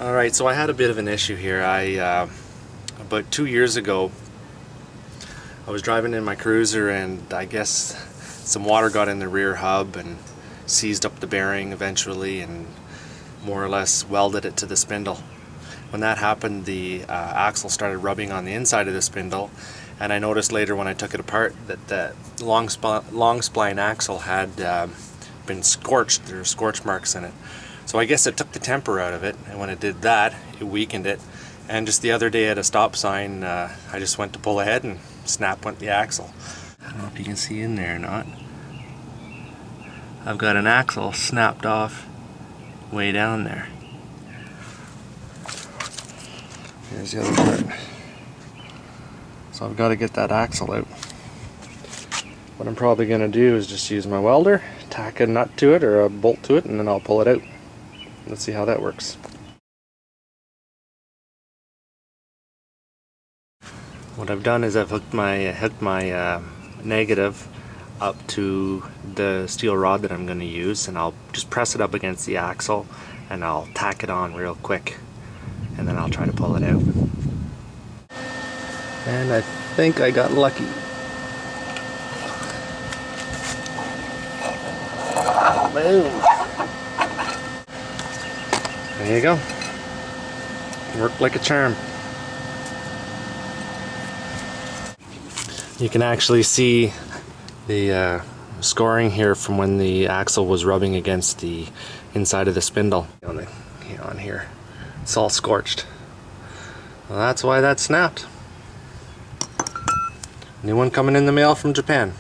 Alright, so I had a bit of an issue here. About 2 years ago, I was driving in my cruiser and I guess some water got in the rear hub and seized up the bearing eventually and more or less welded it to the spindle. When that happened, the axle started rubbing on the inside of the spindle, and I noticed later when I took it apart that the long spline axle had been scorched. There were scorch marks in it. So I guess it took the temper out of it, and when it did that, it weakened it. And just the other day at a stop sign, I just went to pull ahead and snap went the axle. I don't know if you can see in there or not. I've got an axle snapped off way down there. Here's the other part. So I've got to get that axle out. What I'm probably going to do is just use my welder, tack a nut to it or a bolt to it, and then I'll pull it out. Let's see how that works. What I've done is I've hooked my negative up to the steel rod that I'm going to use, and I'll just press it up against the axle and I'll tack it on real quick, and then I'll try to pull it out. And I think I got lucky. Boom! There you go. Worked like a charm. You can actually see the scoring here from when the axle was rubbing against the inside of the spindle on here. It's all scorched. Well, that's why that snapped. New one coming in the mail from Japan.